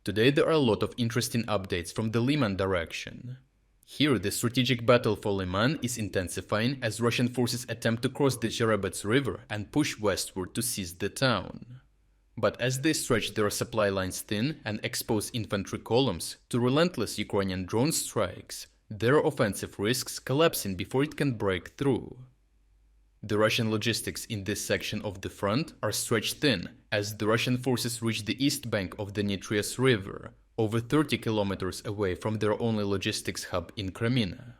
Today there are a lot of interesting updates from the Lyman direction. Here the strategic battle for Liman is intensifying as Russian forces attempt to cross the Zherebets River and push westward to seize the town. But as they stretch their supply lines thin and expose infantry columns to relentless Ukrainian drone strikes, their offensive risks collapsing before it can break through. The Russian logistics in this section of the front are stretched thin as the Russian forces reach the east bank of the Nitrius River, over 30 kilometers away from their only logistics hub in Kreminna.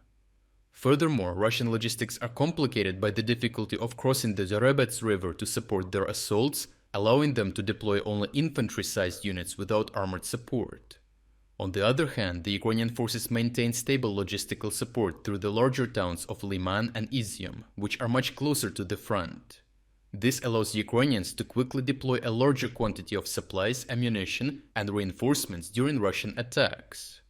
Furthermore, Russian logistics are complicated by the difficulty of crossing the Zherebets River to support their assaults, allowing them to deploy only infantry-sized units without armored support. On the other hand, the Ukrainian forces maintain stable logistical support through the larger towns of Liman and Izium, which are much closer to the front. This allows Ukrainians to quickly deploy a larger quantity of supplies, ammunition, and reinforcements during Russian attacks.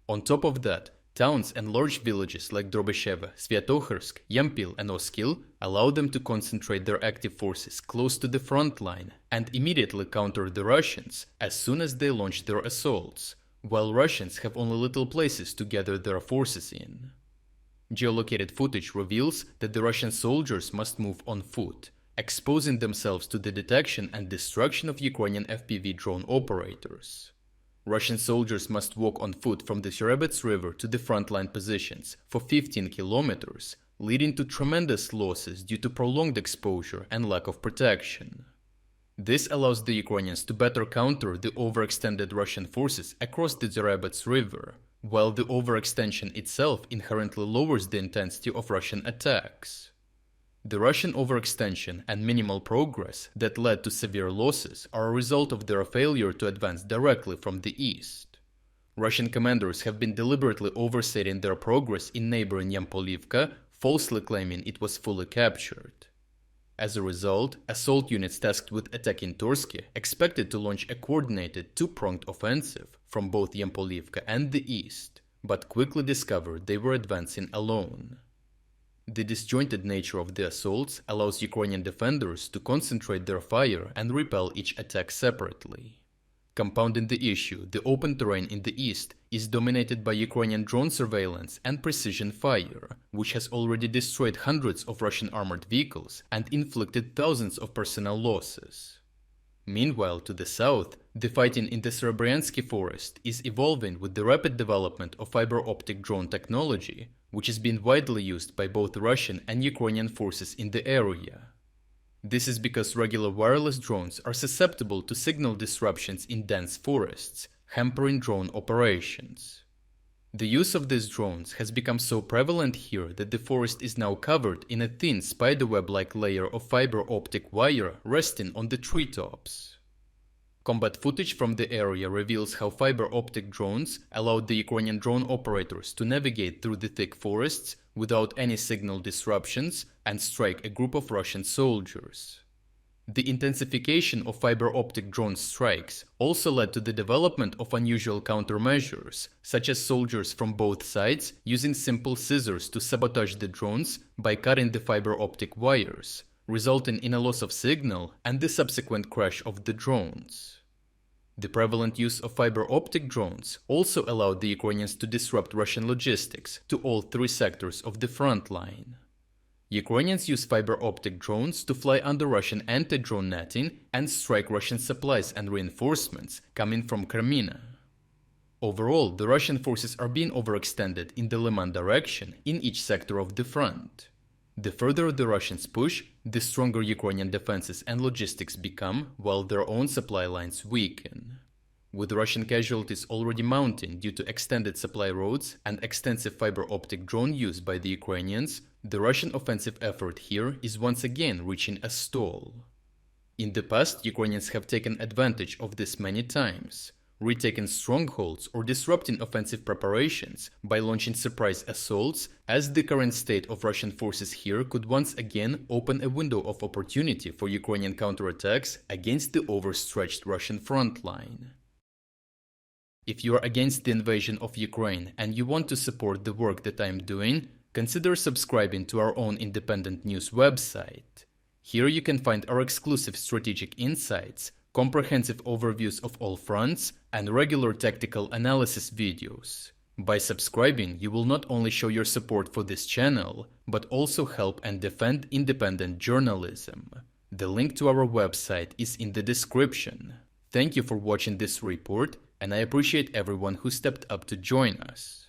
On top of that, towns and large villages like Drobysheve, Sviatohirsk, Yampil, and Oskil allow them to concentrate their active forces close to the front line and immediately counter the Russians as soon as they launch their assaults, while Russians have only little places to gather their forces in. Geolocated footage reveals that the Russian soldiers must move on foot, exposing themselves to the detection and destruction of Ukrainian FPV drone operators. Russian soldiers must walk on foot from the Zherebets River to the frontline positions for 15 kilometers, leading to tremendous losses due to prolonged exposure and lack of protection. This allows the Ukrainians to better counter the overextended Russian forces across the Zherebets River, while the overextension itself inherently lowers the intensity of Russian attacks. The Russian overextension and minimal progress that led to severe losses are a result of their failure to advance directly from the east. Russian commanders have been deliberately overstating their progress in neighboring Yampil, falsely claiming it was fully captured. As a result, assault units tasked with attacking Torsky expected to launch a coordinated two-pronged offensive from both Yampil and the east, but quickly discovered they were advancing alone. The disjointed nature of the assaults allows Ukrainian defenders to concentrate their fire and repel each attack separately. Compounding the issue, the open terrain in the east is dominated by Ukrainian drone surveillance and precision fire, which has already destroyed hundreds of Russian armored vehicles and inflicted thousands of personnel losses. Meanwhile, to the south, the fighting in the Zherebets forest is evolving with the rapid development of fiber-optic drone technology, which is being widely used by both Russian and Ukrainian forces in the area. This is because regular wireless drones are susceptible to signal disruptions in dense forests, hampering drone operations. The use of these drones has become so prevalent here that the forest is now covered in a thin spiderweb-like layer of fiber optic wire resting on the treetops. Combat footage from the area reveals how fiber optic drones allowed the Ukrainian drone operators to navigate through the thick forests without any signal disruptions and strike a group of Russian soldiers. The intensification of fiber optic drone strikes also led to the development of unusual countermeasures, such as soldiers from both sides using simple scissors to sabotage the drones by cutting the fiber optic wires, resulting in a loss of signal and the subsequent crash of the drones. The prevalent use of fiber optic drones also allowed the Ukrainians to disrupt Russian logistics to all three sectors of the front line. Ukrainians use fiber optic drones to fly under Russian anti-drone netting and strike Russian supplies and reinforcements coming from Kreminna. Overall, the Russian forces are being overextended in the Liman direction in each sector of the front. The further the Russians push, the stronger Ukrainian defenses and logistics become, while their own supply lines weaken. With Russian casualties already mounting due to extended supply roads and extensive fiber optic drone use by the Ukrainians, the Russian offensive effort here is once again reaching a stall. In the past, Ukrainians have taken advantage of this many times, retaking strongholds or disrupting offensive preparations by launching surprise assaults, as the current state of Russian forces here could once again open a window of opportunity for Ukrainian counterattacks against the overstretched Russian front line. If you are against the invasion of Ukraine and you want to support the work that I am doing, consider subscribing to our own independent news website. Here you can find our exclusive strategic insights, comprehensive overviews of all fronts, and regular tactical analysis videos. By subscribing, you will not only show your support for this channel, but also help and defend independent journalism. The link to our website is in the description. Thank you for watching this report, and I appreciate everyone who stepped up to join us.